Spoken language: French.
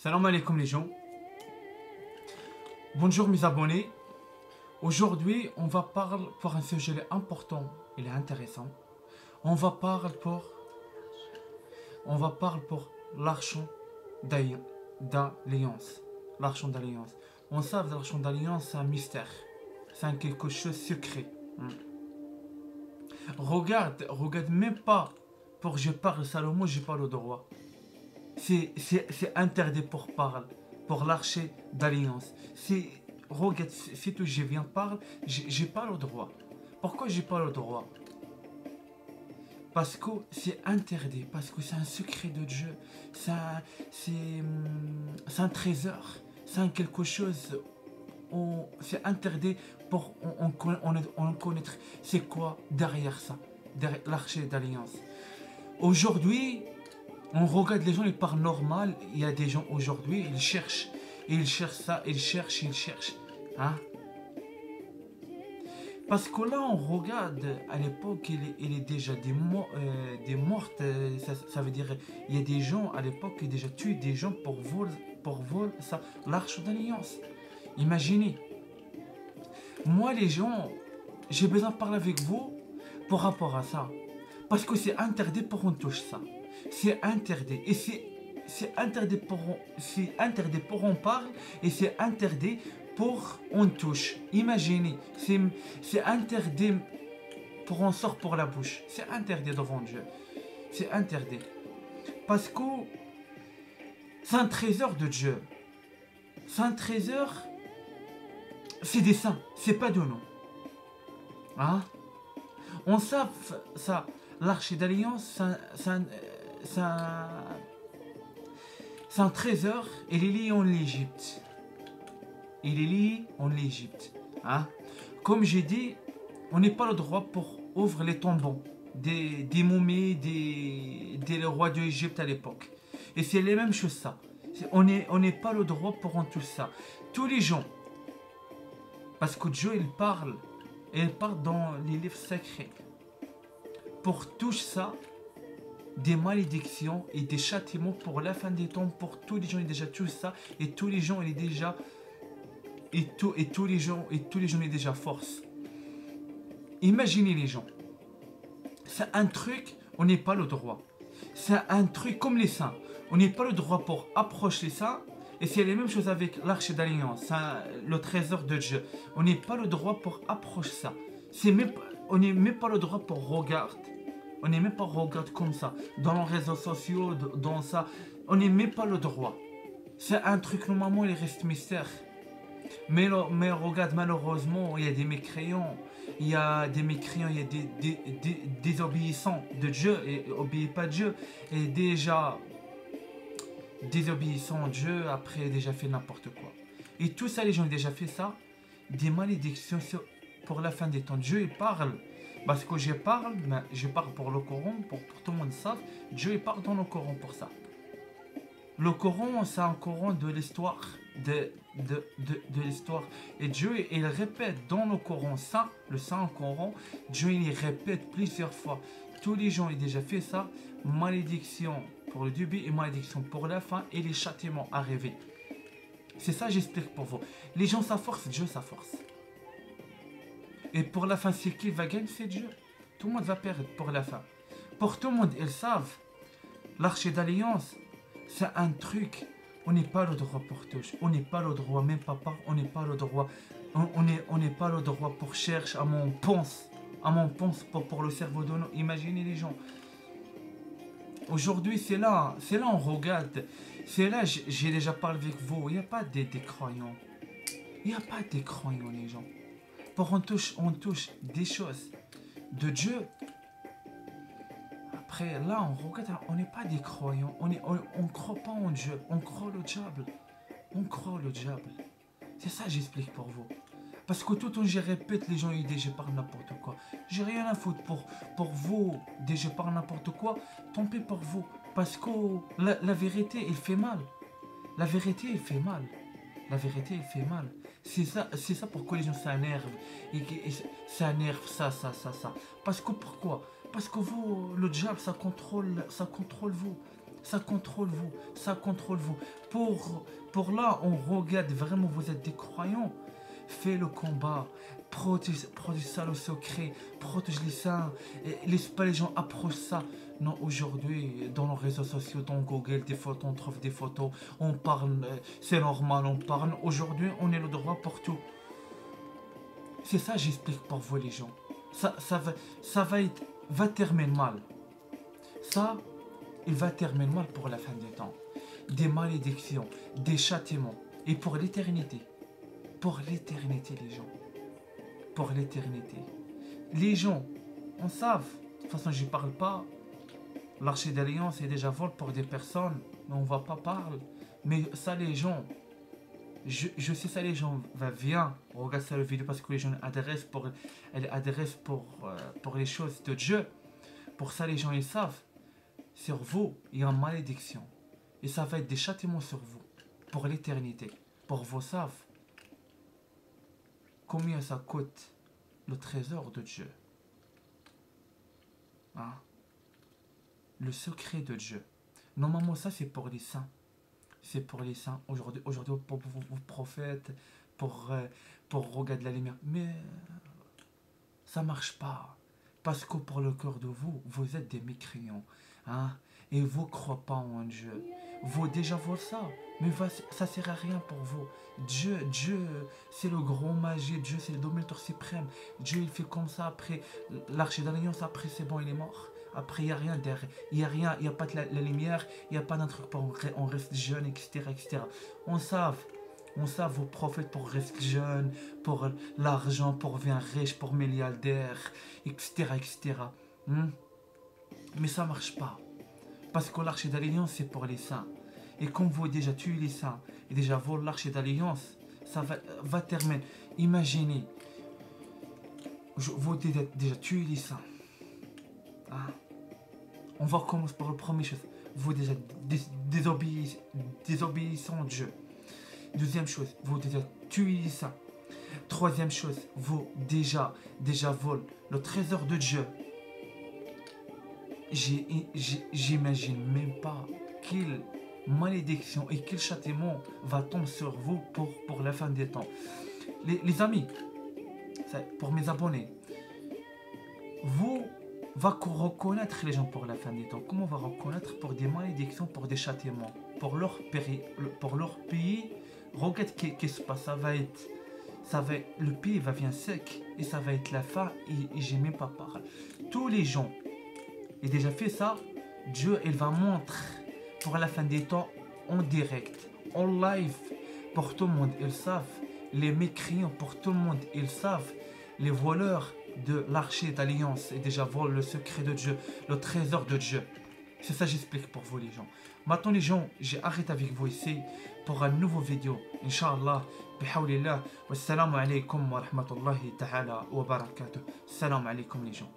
Salam alaikum les gens. Bonjour mes abonnés. Aujourd'hui, on va parler pour un sujet important et intéressant. On va parler pour l'argent d'alliance. L'argent d'alliance. On sait que l'argent d'alliance, c'est un mystère. C'est quelque chose de secret. Regarde même pas pour que je parle Salomon, j'ai pas le droit. C'est interdit pour parler, pour l'argent d'alliance. Regarde, si tout je viens parler, j'ai pas le droit. Pourquoi j'ai pas le droit? Parce que c'est interdit, parce que c'est un secret de Dieu. C'est un trésor, c'est quelque chose. C'est interdit pour on connaître c'est quoi derrière ça, derrière l'arche d'alliance. Aujourd'hui, on regarde les gens, ils parlent normal. Il y a des gens aujourd'hui, ils cherchent ça, ils cherchent. Hein? Parce que là, on regarde, à l'époque, il est déjà des mortes. Ça veut dire, il y a des gens, à l'époque, qui ont déjà tué des gens pour voler ça, l'arche d'alliance. Imaginez. Moi, les gens, j'ai besoin de parler avec vous par rapport à ça. Parce que c'est interdit pour qu'on touche ça. C'est interdit. Et c'est interdit pour on parle et c'est interdit pour on touche. Imaginez. C'est interdit pour on sort pour la bouche. C'est interdit devant Dieu. C'est interdit. Parce que c'est un trésor de Dieu. C'est un trésor. C'est des saints. C'est pas de nous. Hein? On sait ça. L'arche d'alliance, c'est un trésor. Il est lié en Égypte. Hein? Comme j'ai dit, on n'a pas le droit pour ouvrir les tombeaux des momies des rois d'Égypte à l'époque. Et c'est les mêmes choses ça. On n'est pas le droit pour en tout ça. Tous les gens, parce que Dieu il parle dans les livres sacrés. Pour tout ça, des malédictions et des châtiments pour la fin des temps, pour tous les gens, il déjà tout ça, et tous les gens, il est déjà, et tous les gens, il est déjà force. Imaginez les gens. C'est un truc, on n'est pas le droit. C'est un truc comme les saints. On n'est pas le droit pour approcher les saints. Et c'est la même chose avec l'arche d'alliance, le trésor de Dieu. On n'est pas le droit pour approcher ça. On n'est même pas le droit pour regarder. On n'est même pas regarder comme ça. Dans les réseaux sociaux, dans ça. On n'est même pas le droit. C'est un truc, normalement, il reste mystère. Mais regarde, malheureusement, il y a des mécréants. Il y a des désobéissants de Dieu et n'obéissent pas Dieu. Et déjà, désobéissant à Dieu, après déjà fait n'importe quoi. Et tout ça, les gens ont déjà fait ça. Des malédictions pour la fin des temps. Dieu, il parle. Parce que je parle pour le Coran, pour tout le monde sache. Dieu, il parle dans le Coran pour ça. Le Coran, c'est un Coran de l'histoire. De l'histoire. Et Dieu, il répète dans le Coran, le Saint-Coran, Dieu, il répète plusieurs fois. Tous les gens ont déjà fait ça. Malédiction pour le début et malédiction pour la fin et les châtiments arrivés. C'est ça j'explique pour vous. Les gens sa force, Dieu sa force. Et pour la fin, c'est qui va gagner? C'est Dieu. Tout le monde va perdre pour la fin. Pour tout le monde, ils savent. L'arche d'alliance, c'est un truc. On n'est pas le droit pour toucher. On n'est pas le droit, même papa, on n'est pas le droit. On n'est pas le droit pour chercher à mon pense. Pour le cerveau de nous. Imaginez les gens. Aujourd'hui, c'est là on regarde. C'est là, j'ai déjà parlé avec vous. Il n'y a pas des croyants. Il n'y a pas des croyants, les gens. Pour on touche des choses de Dieu. Après, là, on regarde, on n'est pas des croyants. On ne croit pas en Dieu. On croit le diable. C'est ça, j'explique pour vous. Parce que tout le temps, je répète, les gens ils disent je parle n'importe quoi. J'ai rien à foutre pour vous. Dès je parle n'importe quoi, tant pis pour vous. Parce que la vérité, il fait mal. La vérité, il fait mal. C'est ça pourquoi les gens s'énervent. Et s'énervent, ça. Parce que pourquoi? Parce que vous, le diable, ça contrôle vous. Ça contrôle vous, ça contrôle vous. Pour là, on regarde vraiment, vous êtes des croyants. Fais le combat, protège ça le secret, protège les saints, laisse pas les gens approcher ça. Non, aujourd'hui, dans nos réseaux sociaux, dans Google, des photos, on trouve des photos, on parle, c'est normal, on parle. Aujourd'hui, on est le droit pour tout. C'est ça, j'explique pour vous les gens. Va terminer mal. Ça, il va terminer mal pour la fin des temps. Des malédictions, des châtiments. Et pour l'éternité. Pour l'éternité, les gens. Pour l'éternité. Les gens, on savent. De toute façon, je ne parle pas. L'archer d'alliance est déjà vol pour des personnes. Mais on ne va pas parler. Mais ça, les gens. Je sais ça, les gens. Viens, regarde ça la vidéo parce que les gens adressent pour les choses de Dieu. Pour ça, les gens, ils savent. Sur vous, il y a une malédiction. Et ça va être des châtiments sur vous. Pour l'éternité. Pour vous savez. Combien ça coûte le trésor de Dieu? Hein? Le secret de Dieu. Normalement, ça, c'est pour les saints. C'est pour les saints. Aujourd'hui pour vos prophètes, pour regarder la lumière. Mais ça marche pas. Parce que pour le cœur de vous, vous êtes des mécréants. Hein? Et vous ne croyez pas en Dieu. Vous déjà voulez ça. Mais ça ne sert à rien pour vous. Dieu, c'est le grand magie. Dieu, c'est le dominateur suprême. Dieu, il fait comme ça. Après, l'archer d'alliance, après, c'est bon, il est mort. Après, il n'y a rien derrière. Il n'y a rien. Il n'y a pas de la lumière. Il n'y a pas d'un truc pour on reste jeune, etc. etc. On sait, vos prophètes pour rester jeune, pour l'argent, pour devenir riche, pour milliardaire, etc. etc. Mais ça ne marche pas. Parce que l'arche d'alliance, c'est pour les saints. Et comme vous déjà tuez les saints, et déjà volez l'arche d'alliance, ça va terminer. Imaginez, vous déjà tuez les saints. Hein? On va commencer par la première chose. Vous déjà désobéissant Dieu. Deuxième chose, vous déjà tuez les saints. Troisième chose, vous déjà volez le trésor de Dieu. J'imagine même pas quelle malédiction et quel châtiment va tomber sur vous pour la fin des temps. Les amis, pour mes abonnés, vous va reconnaître les gens pour la fin des temps. Comment on va reconnaître pour des malédictions, pour des châtiments, pour leur pays. Regarde qu'est-ce qui se passe. Le pays va bien sec et ça va être la fin et j'ai même pas parlé. Tous les gens et déjà fait ça, Dieu il va montrer pour la fin des temps en direct, en live, pour tout le monde, ils savent, les mécréants, pour tout le monde, ils savent, les voleurs de l'archer d'alliance et déjà volent le secret de Dieu, le trésor de Dieu. C'est ça j'explique pour vous les gens. Maintenant les gens, j'ai arrêté avec vous ici pour un nouveau vidéo, Inch'Allah, bihawlillah, wassalamu alaikum wa rahmatullahi ta'ala wa barakatuh. Salam alaikum les gens.